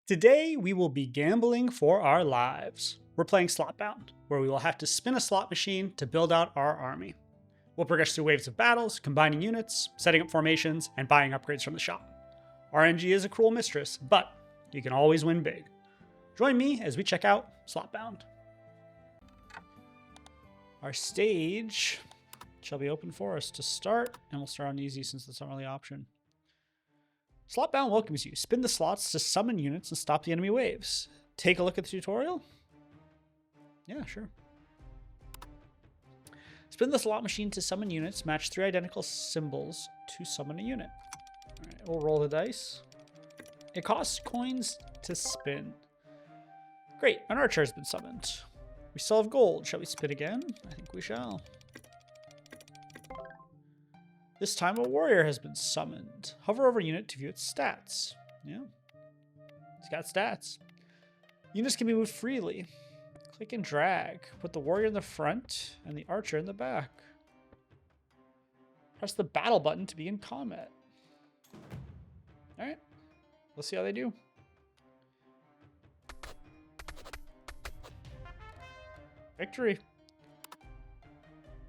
Today, we will be gambling for our lives. We're playing Slotbound, where we will have to spin a slot machine to build out our army. We'll progress through waves of battles, combining units, setting up formations, and buying upgrades from the shop. RNG is a cruel mistress, but you can always win big. Join me as we check out Slotbound. Our stage shall be open for us to start, and we'll start on easy since that's our only option. Slotbound welcomes you. Spin the slots to summon units and stop the enemy waves. Take a look at the tutorial? Yeah, sure. Spin the slot machine to summon units. Match 3 identical symbols to summon a unit. All right, we'll roll the dice. It costs coins to spin. Great, an archer has been summoned. We still have gold. Shall we spin again? I think we shall. This time a warrior has been summoned. Hover over a unit to view its stats. Yeah, it's got stats. Units can be moved freely. Click and drag. Put the warrior in the front and the archer in the back. Press the battle button to begin combat. All right, let's see how they do. Victory.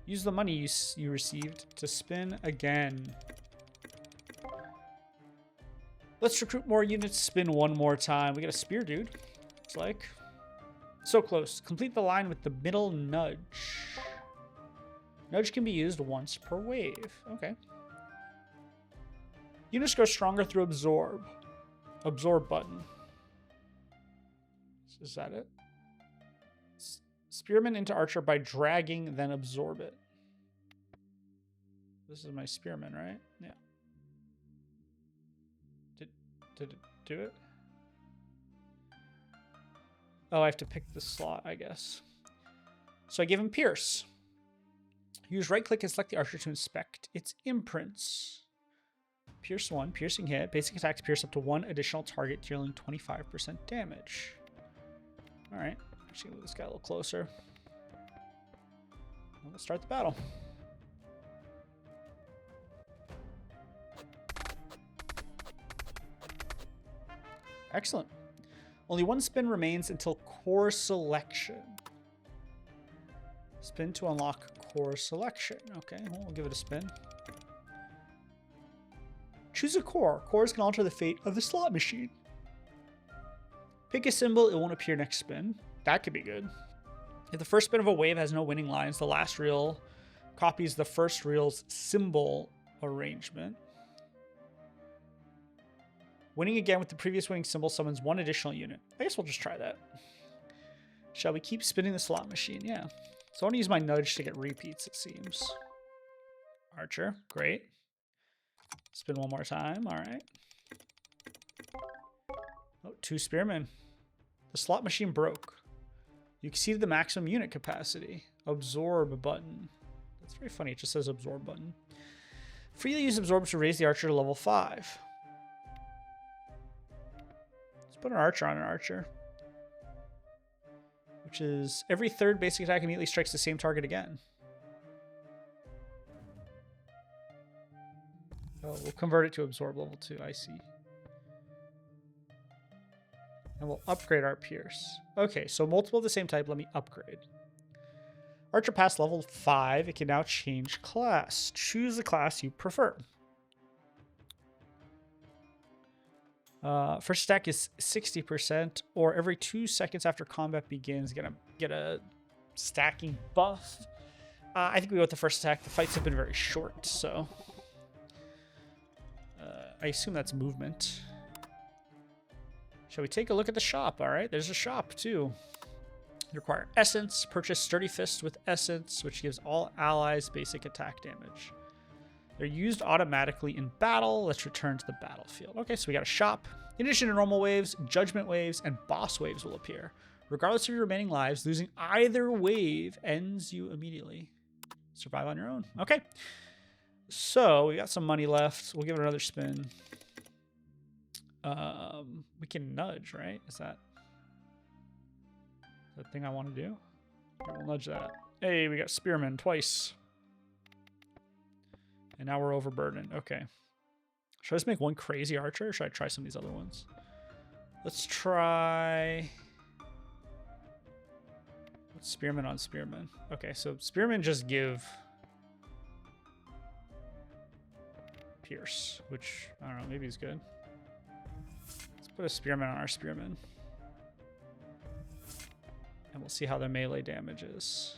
Use the money you received to spin again. Let's recruit more units. Spin one more time. We got a spear, dude. It's like so close. Complete the line with the middle nudge. Nudge can be used once per wave. Okay. Units grow stronger through absorb. Absorb button. Is that it? Spearman into archer by dragging, then absorb it. This is my spearman, right? Yeah. Did it do it? Oh, I have to pick the slot, I guess. So I give him pierce. Use right click and select the archer to inspect its imprints. Pierce 1, piercing hit. Basic attacks pierce up to 1 additional target, dealing 25% damage. All right. Actually, move this guy a little closer. And we'll start the battle. Excellent. Only one spin remains until core selection. Spin to unlock core selection. Okay, well, we'll give it a spin. Choose a core. Cores can alter the fate of the slot machine. Pick a symbol. It won't appear next spin. That could be good. If the first spin of a wave has no winning lines, the last reel copies the first reel's symbol arrangement. Winning again with the previous winning symbol summons 1 additional unit. I guess we'll just try that. Shall we keep spinning the slot machine? Yeah. So I want to use my nudge to get repeats, it seems. Archer, great. Spin one more time, all right. Oh, 2 spearmen. The slot machine broke. You exceeded the maximum unit capacity. Absorb button. That's very funny. It just says absorb button. Freely use absorb to raise the archer to level 5. Let's put an archer on an archer. Which is every 3rd basic attack immediately strikes the same target again. Oh, we'll convert it to absorb level 2. I see. And we'll upgrade our pierce. Okay, so multiple of the same type. Let me upgrade. Archer passed level 5. It can now change class. Choose the class you prefer. First attack is 60%, or every 2 seconds after combat begins, gonna get a stacking buff. I think we go with the first attack. The fights have been very short, so I assume that's movement. Shall we take a look at the shop? All right, there's a shop too. You require essence. Purchase Sturdy Fist with essence, which gives all allies basic attack damage. They're used automatically in battle. Let's return to the battlefield. Okay, so we got a shop. In addition to normal waves, judgment waves, and boss waves will appear. Regardless of your remaining lives, losing either wave ends you immediately. Survive on your own. Okay. So we got some money left. We'll give it another spin. We can nudge, right? Is that the thing I want to do? Okay, we'll nudge that. Hey, we got spearmen twice. And now we're overburdened. Okay. Should I just make one crazy archer, or should I try some of these other ones? Let's try... What's Spearman on Spearman? Okay, so Spearman just give Pierce, which, I don't know, maybe is good. Let's put a Spearman on our Spearman. And we'll see how their melee damage is.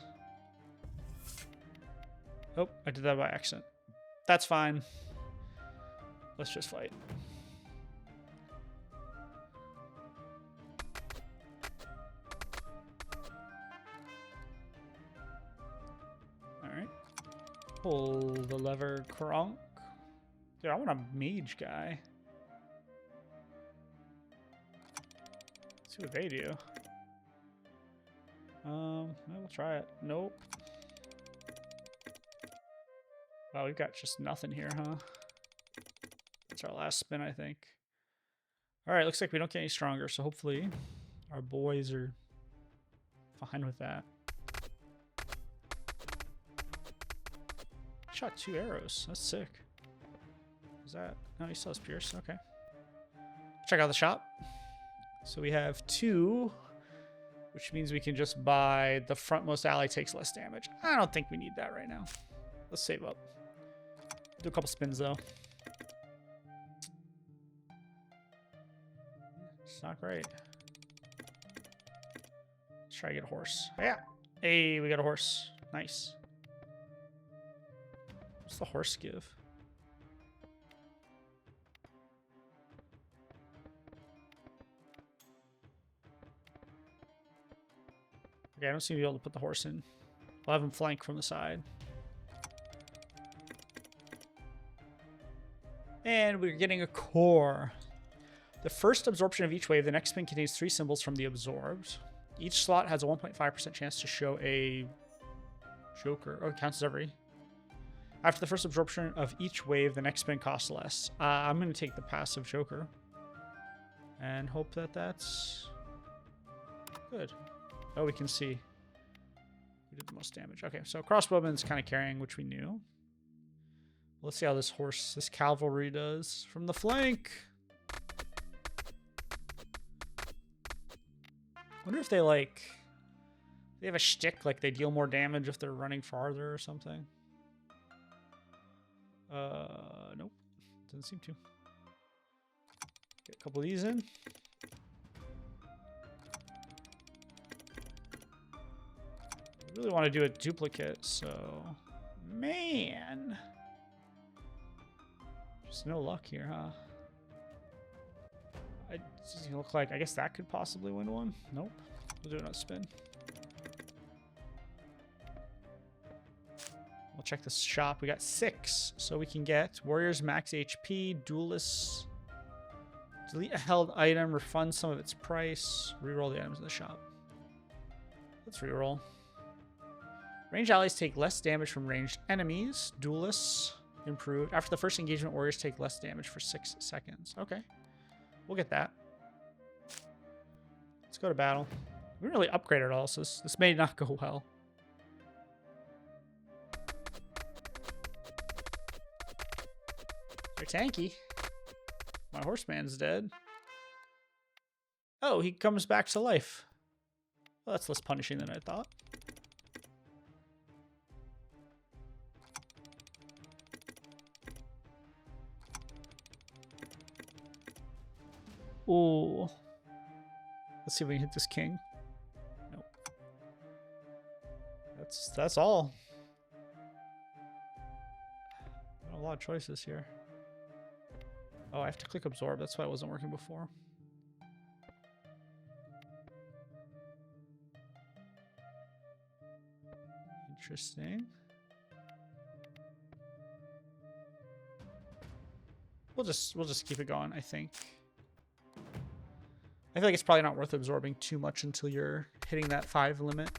Oh, I did that by accident. That's fine. Let's just fight. Alright. Pull the lever, Kronk. Dude, I want a mage guy. Let's see what they do. We'll try it. Nope. Wow, we've got just nothing here, huh? That's our last spin, I think. Alright, looks like we don't get any stronger, so hopefully our boys are fine with that. Shot 2 arrows. That's sick. Is that... No, he still has Pierce. Okay. Check out the shop. So we have 2, which means we can just buy the frontmost ally takes less damage. I don't think we need that right now. Let's save up. Do a couple spins, though. It's not great. Let's try to get a horse. Yeah. Hey, we got a horse. Nice. What's the horse give? Okay, I don't seem to be able to put the horse in. We'll have him flank from the side. And we're getting a core. The first absorption of each wave, the next spin contains 3 symbols from the absorbed. Each slot has a 1.5% chance to show a joker. Oh, it counts as every. After the first absorption of each wave, the next spin costs less. I'm going to take the passive joker. And hope that that's good. Oh, we can see. We did the most damage. Okay, so crossbowman's kind of carrying, which we knew. Let's see how this horse, this cavalry does from the flank. Wonder if they they have a shtick, like they deal more damage if they're running farther or something. Nope. Doesn't seem to. Get a couple of these in. I really want to do a duplicate, so... Man! Just no luck here, huh? It doesn't look like... I guess that could possibly win one. Nope. We'll do another spin. We'll check this shop. We got 6. So we can get Warriors Max HP, Duelists, delete a held item, refund some of its price, reroll the items in the shop. Let's reroll. Ranged allies take less damage from ranged enemies. Duelists improved. After the first engagement, warriors take less damage for 6 seconds. Okay. We'll get that. Let's go to battle. We didn't really upgrade at all, so this may not go well. They're tanky. My horseman's dead. Oh, he comes back to life. Well, that's less punishing than I thought. Ooh. Let's see if we can hit this king. Nope. That's all. Not a lot of choices here. Oh, I have to click absorb. That's why it wasn't working before. Interesting. We'll just keep it going, I think. I feel like it's probably not worth absorbing too much until you're hitting that 5 limit.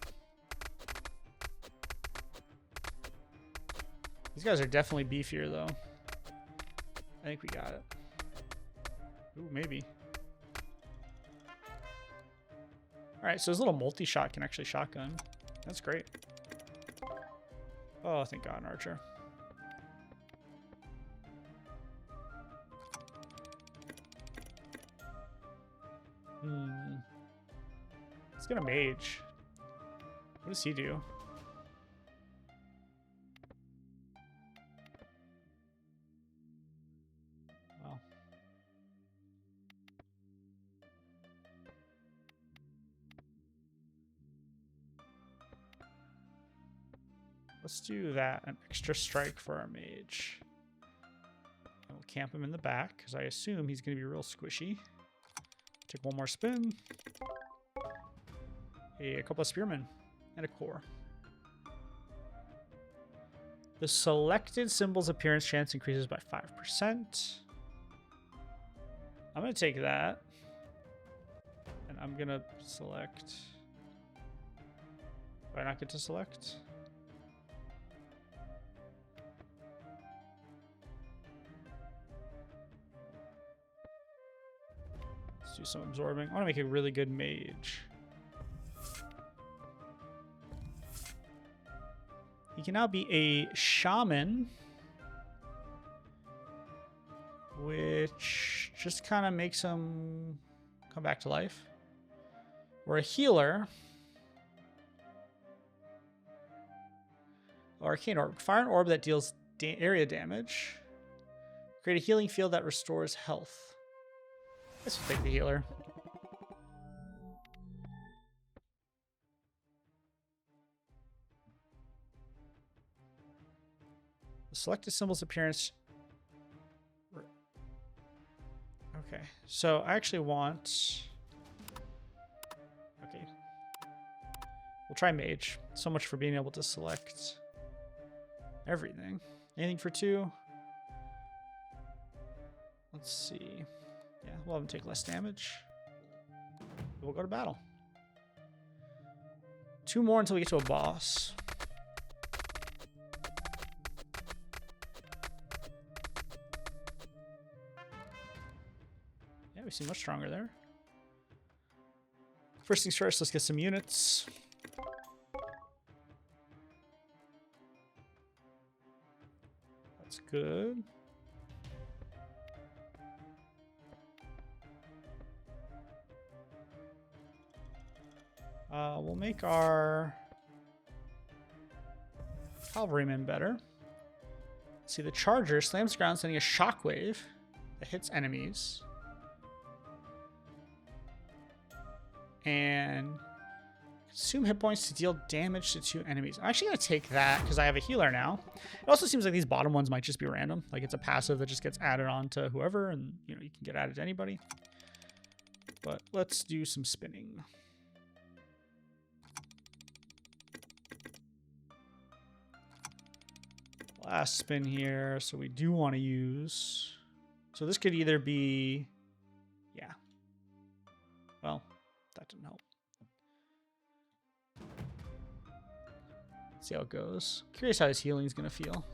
These guys are definitely beefier, though. I think we got it. Ooh, maybe. Alright, so his little multi-shot can actually shotgun. That's great. Oh, thank God, an archer. Let's get a mage. What does he do? Well. Let's do that. An extra strike for our mage. And we'll camp him in the back, because I assume he's going to be real squishy. Take one more spin. A couple of spearmen and a core. The selected symbol's appearance chance increases by 5%. I'm going to take that. And I'm going to select. Do I not get to select? Let's do some absorbing. I want to make a really good mage. He can now be a shaman, which just kind of makes him come back to life. Or a healer. Or arcane orb. Fire an orb that deals area damage. Create a healing field that restores health. Let's take the healer. The selected symbol's appearance. Okay, so I actually want. Okay, we'll try mage. So much for being able to select everything. Anything for 2? Let's see. Yeah, we'll have him take less damage. We'll go to battle. 2 more until we get to a boss. Yeah, we seem much stronger there. First things first, let's get some units. That's good. We'll make our cavalrymen better. See, the charger slams the ground, sending a shockwave that hits enemies. And consume hit points to deal damage to 2 enemies. I'm actually going to take that because I have a healer now. It also seems like these bottom ones might just be random. Like it's a passive that just gets added on to whoever, and you know, you can get added to anybody. But let's do some spinning. Last spin here, so we do want to use. So this could either be, yeah. Well, that didn't help. Let's see how it goes. Curious how his healing is gonna feel.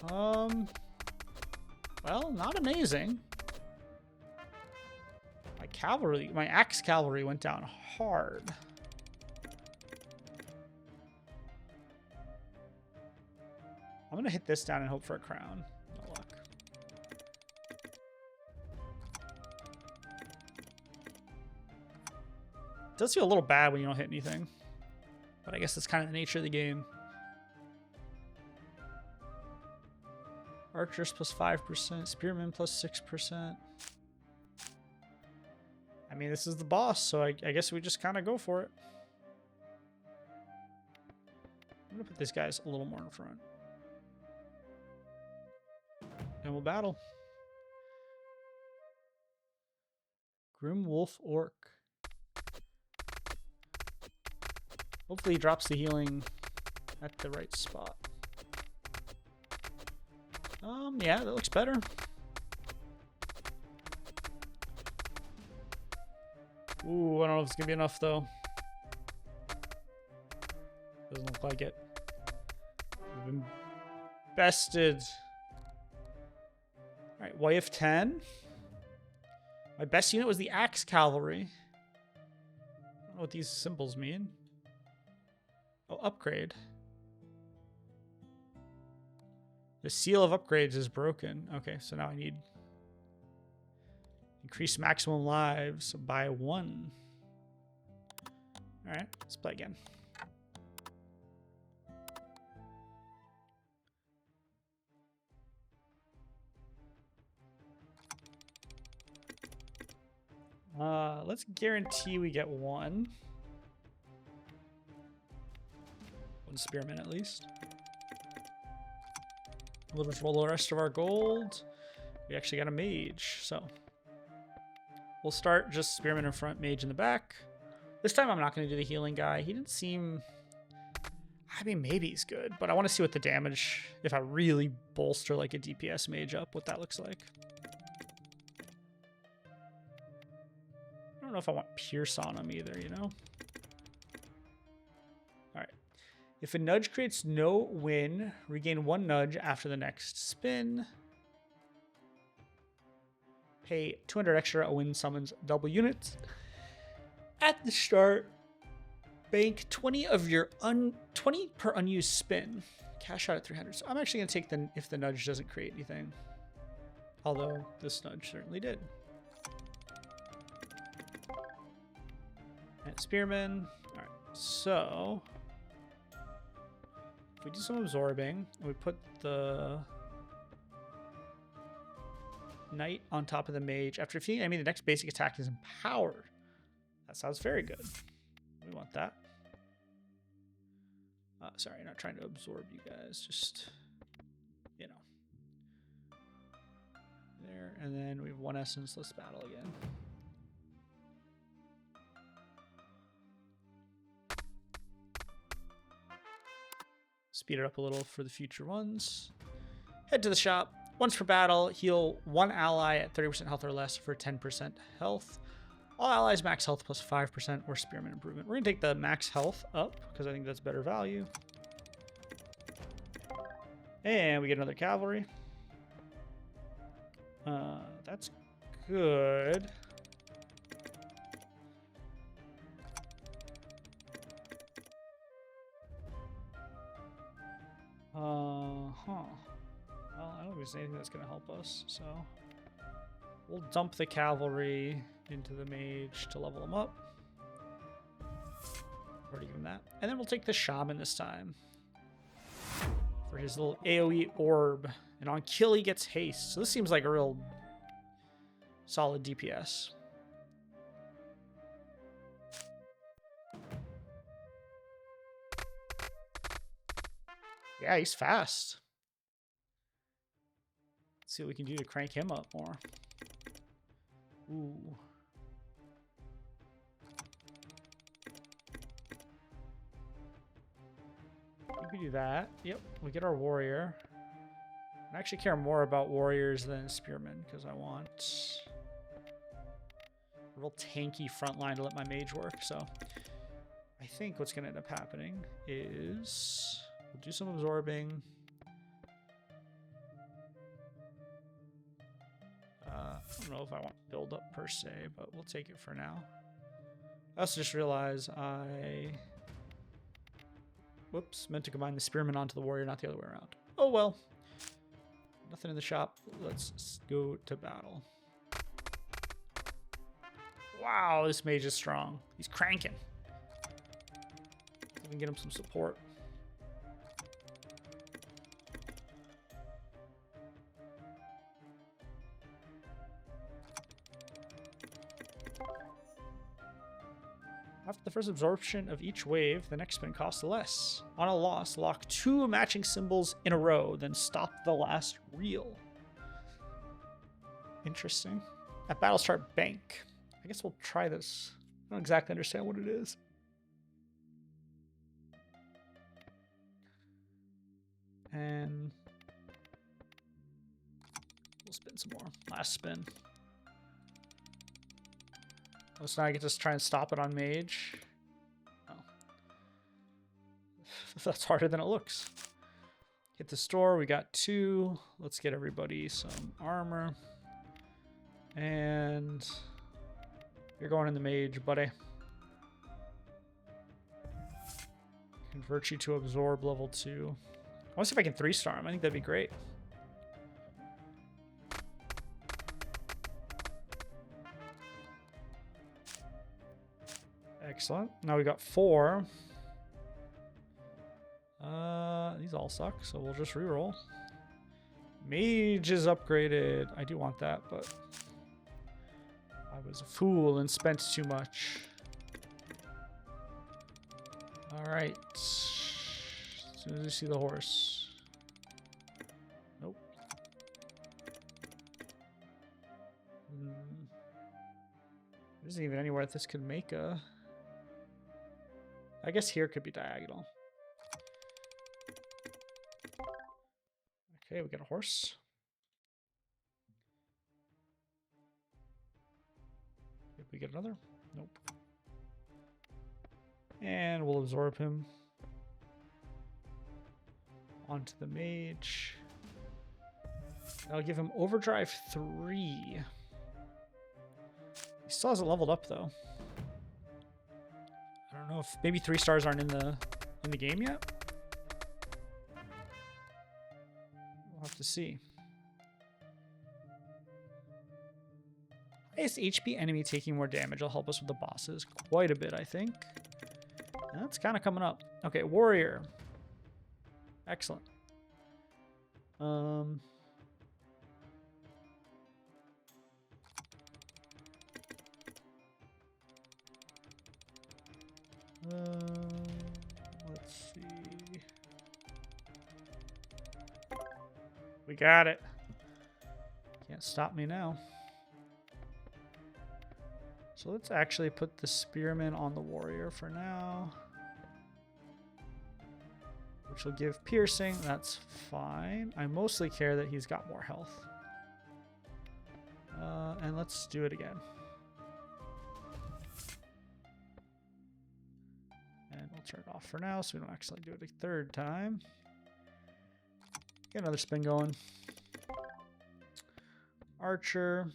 Well, not amazing. My axe cavalry went down hard. I'm going to hit this down and hope for a crown. No luck. It does feel a little bad when you don't hit anything. But I guess that's kind of the nature of the game. Archers plus 5%. Spearmen plus 6%. I mean, this is the boss, so I guess we just kind of go for it. I'm going to put these guys a little more in front. And we'll battle. Grim Wolf Orc. Hopefully he drops the healing at the right spot. Yeah, that looks better. Ooh, I don't know if it's gonna be enough though. Doesn't look like it. We've been bested. Alright, wave 10. My best unit was the Axe Cavalry. I don't know what these symbols mean. Oh, upgrade. The seal of upgrades is broken. Okay, so now I need Increase maximum lives by 1. All right, let's play again. Let's guarantee we get 1. 1 spearman at least. We'll just roll the rest of our gold. We actually got a mage, so we'll start just spearman in front, mage in the back. This time I'm not going to do the healing guy. He didn't seem... I mean, maybe he's good, but I want to see what the damage, if I really bolster like a DPS mage up, what that looks like. I don't know if I want Pierce on him either, you know? All right. If a nudge creates no win, regain 1 nudge after the next spin. Pay 200 extra, a win summons double units. At the start, bank 20 of your 20 per unused spin. Cash out at 300. So I'm actually going to take the if the nudge doesn't create anything. Although this nudge certainly did. And spearman. All right. So if we do some absorbing, and we put the knight on top of the mage. After defeating enemy, the next basic attack is empowered. That sounds very good. We want that. Sorry, not trying to absorb you guys. Just, you know. There, and then we have 1 essence. Let's battle again. Speed it up a little for the future ones. Head to the shop. Once per battle, heal 1 ally at 30% health or less for 10% health. All allies max health plus 5% or spearman improvement. We're going to take the max health up because I think that's better value. And we get another cavalry. That's good. Well, I don't think there's anything that's going to help us, so we'll dump the cavalry into the mage to level him up. Already given that. And then we'll take the shaman this time for his little AoE orb. And on kill, he gets haste. So this seems like a real solid DPS. Yeah, he's fast. Let's see what we can do to crank him up more. Ooh. We can do that. Yep, we get our warrior. I actually care more about warriors than spearmen because I want a real tanky front line to let my mage work. So I think what's going to end up happening is we'll do some absorbing. I don't know if I want to build up per se, but we'll take it for now. I also just realized whoops, meant to combine the spearman onto the warrior, not the other way around. Oh well. Nothing in the shop. Let's go to battle. Wow, this mage is strong. He's cranking. We can get him some support. After the first absorption of each wave, the next spin costs less. On a loss, lock 2 matching symbols in a row, then stop the last reel. Interesting. At battle start, bank. I guess we'll try this. I don't exactly understand what it is. And we'll spin some more. Last spin. Oh, so now I get to try and stop it on mage. Oh. That's harder than it looks. Hit the store. We got 2. Let's get everybody some armor. And you're going in the mage, buddy. Convert you to absorb level 2. I want to see if I can 3-star him. I think that'd be great. Excellent. Now we got 4. These all suck, so we'll just reroll. Mage is upgraded. I do want that, but I was a fool and spent too much. All right. As soon as you see the horse. Nope. There isn't even anywhere this could make a... I guess here could be diagonal. Okay, we got a horse. Did we get another? Nope. And we'll absorb him onto the mage. That'll give him overdrive 3. He still hasn't leveled up though. I don't know if maybe 3 stars aren't in the game yet. We'll have to see. Highest HP enemy taking more damage will help us with the bosses quite a bit, I think. That's kind of coming up. Okay, warrior. Excellent. Let's see. We got it. Can't stop me now. So let's actually put the spearman on the warrior for now. Which will give piercing. That's fine. I mostly care that he's got more health. And let's do it again. And we'll turn it off for now so we don't actually do it a 3rd time. Get another spin going. Archer.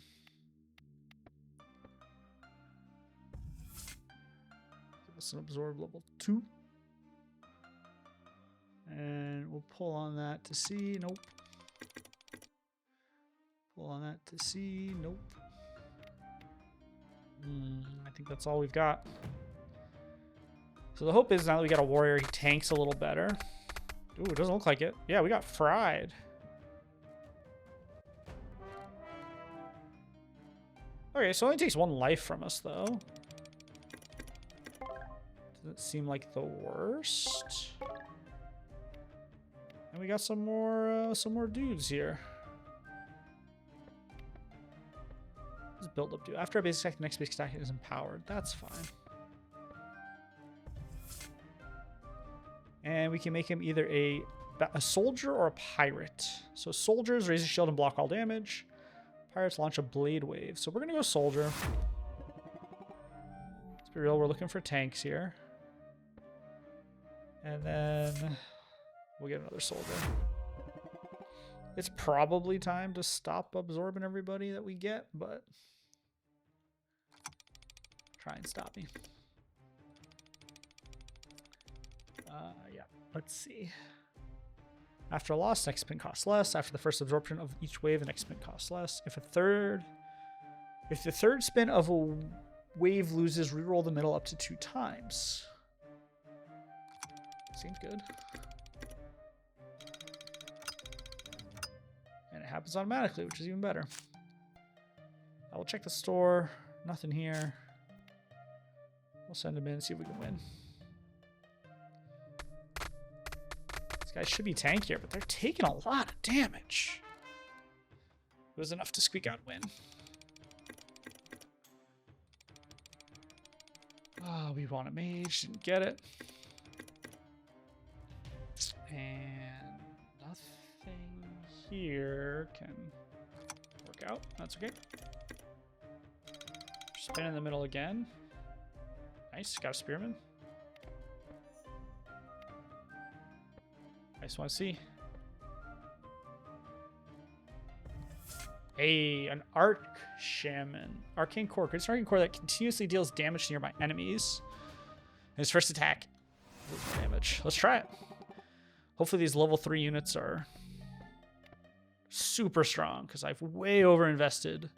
Give us an absorb level 2. And we'll pull on that to see. Nope. Pull on that to see. Nope. I think that's all we've got. So the hope is now that we got a warrior, he tanks a little better. Ooh, it doesn't look like it. Yeah, we got fried. Okay, so it only takes 1 life from us, though. Doesn't seem like the worst. And we got some more dudes here. What does build up do? After a basic attack, the next basic attack is empowered. That's fine. And we can make him either a soldier or a pirate. So soldiers raise a shield and block all damage. Pirates launch a blade wave. So we're going to go soldier. Let's be real. We're looking for tanks here. And then we'll get another soldier. It's probably time to stop absorbing everybody that we get, but try and stop me. Yeah, let's see. After a loss, next spin costs less. After the first absorption of each wave, the next spin costs less. If the third spin of a wave loses, reroll the middle up to 2 times. Seems good. And it happens automatically, which is even better. I will check the store. Nothing here. We'll send him in and see if we can win. Guys should be tankier, but they're taking a lot of damage. It was enough to squeak out win. Oh, we want a mage, didn't get it. And nothing here can work out. That's okay. Spin in the middle again. Nice, got a spearman. I just want to see. Hey, an arc shaman. Arcane core. It's an arcane core that continuously deals damage to nearby enemies. And his first attack deals more damage. Let's try it. Hopefully these level 3 units are super strong because I've way over invested.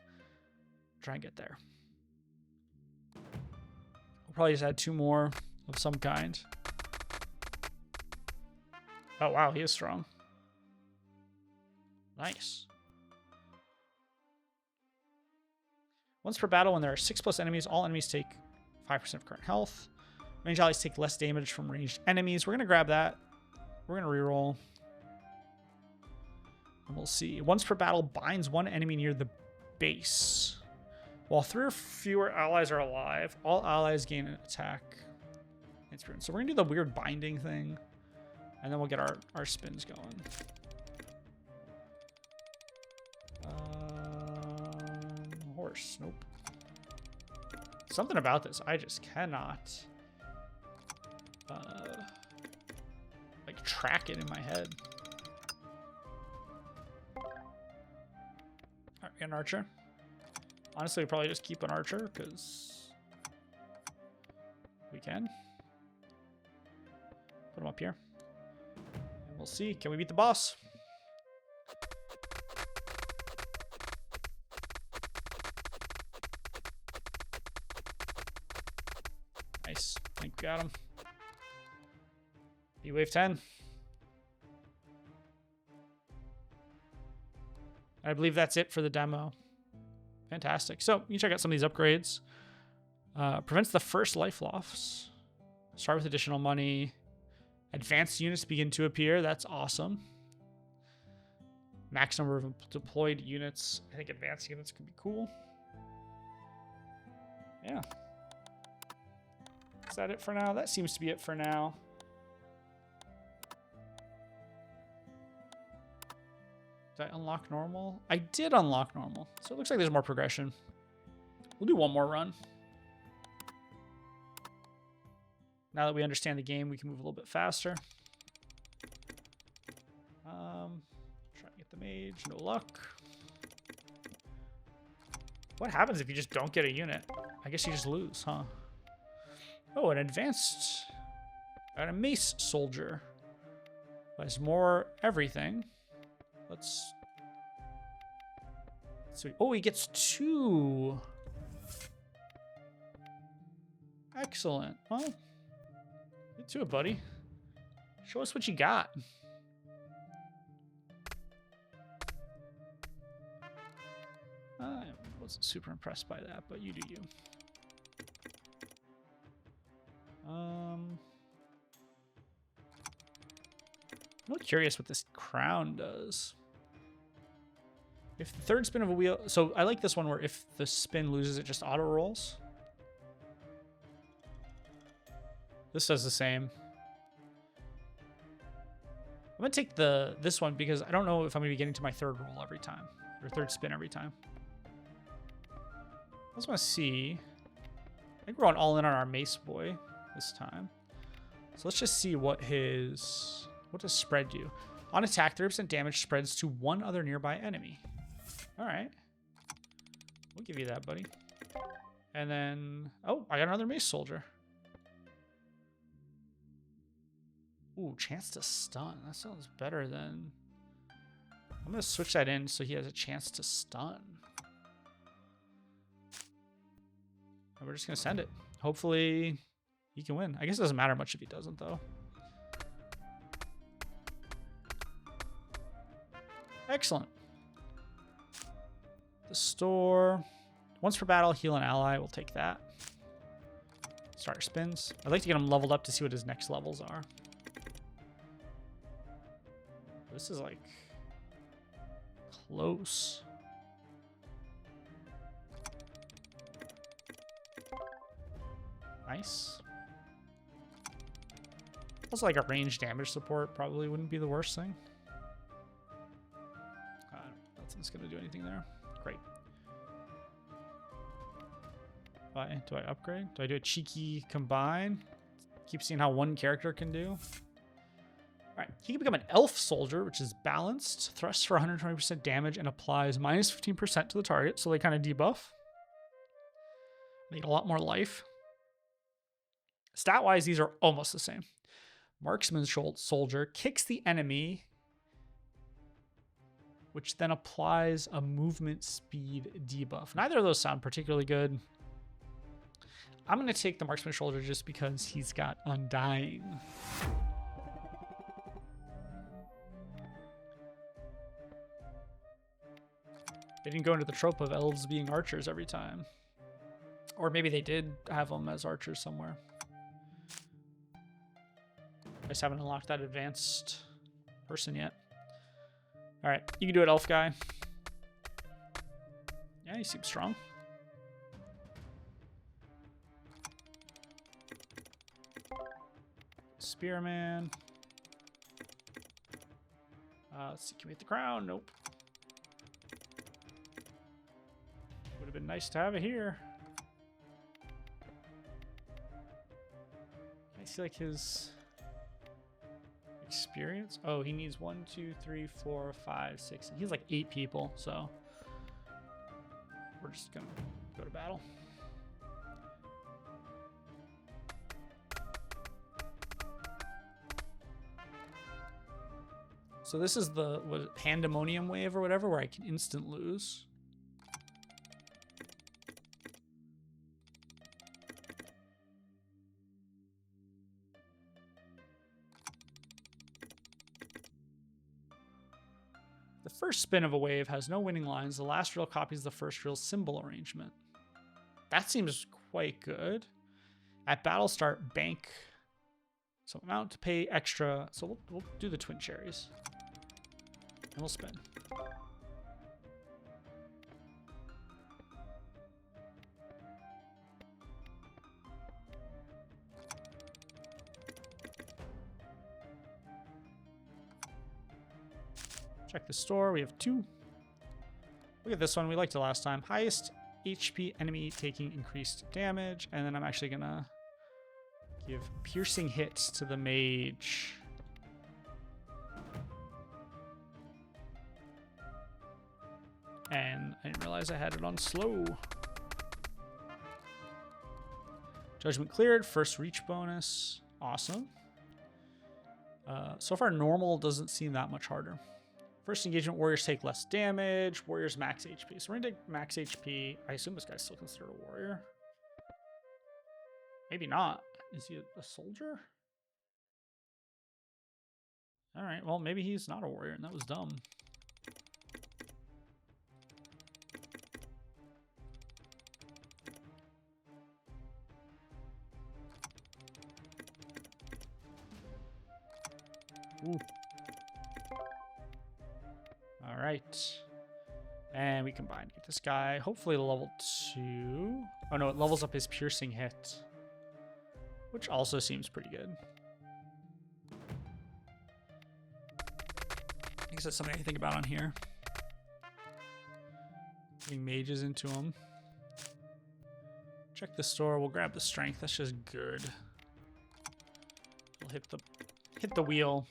Try and get there. probably just add 2 more of some kind. Oh, wow, he is strong. Nice. Once per battle, when there are 6+ enemies, all enemies take 5% of current health. Range allies take less damage from ranged enemies. We're going to grab that. We're going to reroll. And we'll see. Once per battle, binds 1 enemy near the base. While 3 or fewer allies are alive, all allies gain an attack. So we're going to do the weird binding thing. And then we'll get our spins going. Horse. Nope. Something about this. I just cannot like track it in my head. Alright, we got an archer. Honestly, we probably just keep an archer because we can. Put him up here. And we'll see. Can we beat the boss? Nice. I think we got him. B-Wave 10. I believe that's it for the demo. Fantastic. So you can check out some of these upgrades. Prevents the first life loss. Start with additional money. Advanced units begin to appear. That's awesome. Max number of deployed units. I think advanced units could be cool. Yeah. Is that it for now? That seems to be it for now. Did I unlock normal? I did unlock normal. So it looks like there's more progression. We'll do one more run. Now that we understand the game, we can move a little bit faster. Try to get the mage. No luck. What happens if you just don't get a unit? I guess you just lose, huh? Oh, an advanced... Got a mace soldier. Has more everything. Let's see. Oh, he gets 2. Excellent. Well, get to it, buddy. Show us what you got. I wasn't super impressed by that, but you do you. I'm really curious what this crown does. If the third spin of a wheel... So I like this one where if the spin loses, it just auto rolls. This does the same. I'm going to take this one because I don't know if I'm going to be getting to my third roll every time. Or third spin every time. I just want to see... I think we're going all in on our mace boy this time. So let's just see what his... What does spread do? On attack, 30% damage spreads to 1 other nearby enemy. All right. We'll give you that, buddy. And then... Oh, I got another mace soldier. Ooh, chance to stun. That sounds better than... I'm going to switch that in so he has a chance to stun. And we're just going to send it. Hopefully he can win. I guess it doesn't matter much if he doesn't, though. Excellent. The store. Once per battle, heal an ally. We'll take that. Starter spins. I'd like to get him leveled up to see what his next levels are. This is like close. Nice. Also, like a range damage support probably wouldn't be the worst thing. Nothing's gonna do anything there. Great. Do I upgrade? Do I do a cheeky combine? Keep seeing how one character can do. All right, he can become an elf soldier, which is balanced, thrusts for 120% damage, and applies minus 15% to the target. So they kind of debuff. They get a lot more life. Stat-wise, these are almost the same. Marksman soldier kicks the enemy, which then applies a movement speed debuff. Neither of those sound particularly good. I'm going to take the marksman shoulder just because he's got undying. They didn't go into the trope of elves being archers every time. Or maybe they did have them as archers somewhere. I just haven't unlocked that advanced person yet. All right, you can do it, elf guy. Yeah, he seems strong. Spearman. Let's see, can we hit the crown? Nope. Would have been nice to have it here. I see like his experience. Oh, he needs 1, 2, 3, 4, 5, 6. He's like 8 people, so we're just gonna go to battle. So this is the pandemonium wave or whatever, where I can instant lose. The first spin of a wave has no winning lines. The last reel copies the first reel's symbol arrangement. That seems quite good. At battle start, bank some amount to pay extra. So we'll do the twin cherries. And we'll spin. Check the store. We have 2. Look at this one. We liked it last time. Highest HP enemy taking increased damage. And then I'm actually going to give piercing hits to the mage. And I didn't realize I had it on slow. Judgment cleared. First reach bonus. Awesome. So far, normal doesn't seem that much harder. First engagement, warriors take less damage. Warriors max HP. So we're going to take max HP. I assume this guy's still considered a warrior. Maybe not. Is he a soldier? All right. Well, maybe he's not a warrior, and that was dumb. Ooh. All right. And we combine. Get this guy. Hopefully level 2. Oh, no. It levels up his piercing hit, which also seems pretty good. I guess that's something I think about on here. Putting mages into him. Check the store. We'll grab the strength. That's just good. We'll hit the wheel.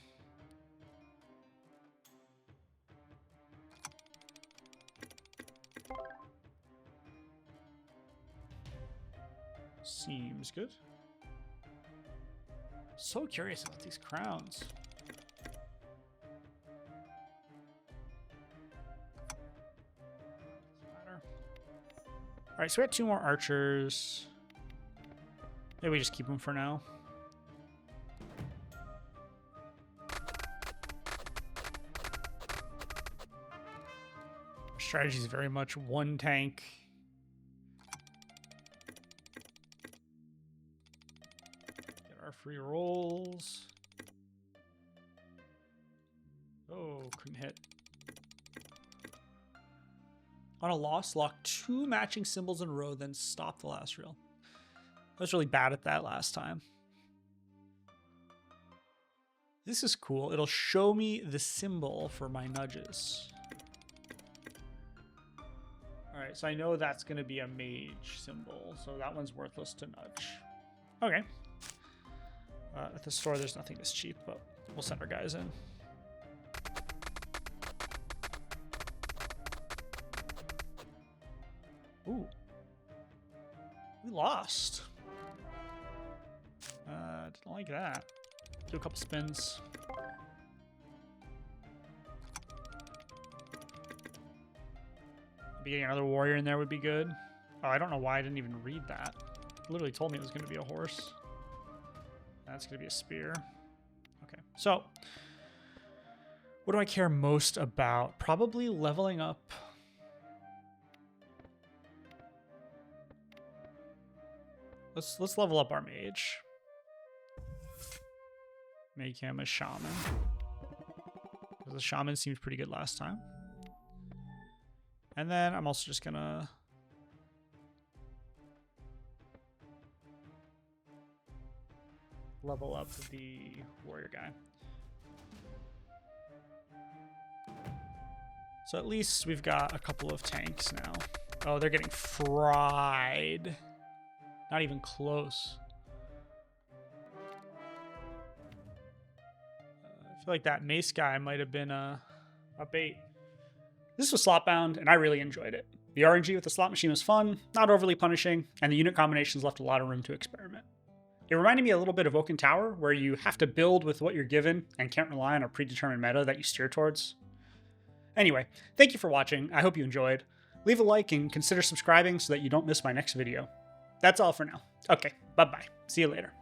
Seems good. So curious about these crowns. All right, so we had 2 more archers. Maybe we just keep them for now. Our strategy is very much 1 tank. Get our free rolls. Oh, couldn't hit. On a loss, lock 2 matching symbols in a row, then stop the last reel. I was really bad at that last time. This is cool. It'll show me the symbol for my nudges. All right, so I know that's going to be a mage symbol, so that one's worthless to nudge. Okay. At the store, there's nothing this cheap, but we'll send our guys in. Ooh. We lost. Didn't like that. Do a couple spins. Maybe getting another warrior in there would be good. Oh, I don't know why I didn't even read that. literally told me it was going to be a horse. That's going to be a spear. Okay, so what do I care most about? Probably leveling up. Let's level up our mage. Make him a shaman. Because the shaman seemed pretty good last time. And then I'm also just gonna level up the warrior guy. So at least we've got a couple of tanks now. Oh, they're getting fried. Not even close. I feel like that mace guy might have been a bait. This was Slotbound, and I really enjoyed it. The RNG with the slot machine was fun, not overly punishing, and the unit combinations left a lot of room to experiment. It reminded me a little bit of Oaken Tower, where you have to build with what you're given and can't rely on a predetermined meta that you steer towards. Anyway, thank you for watching. I hope you enjoyed. Leave a like and consider subscribing so that you don't miss my next video. That's all for now. Okay, bye-bye. See you later.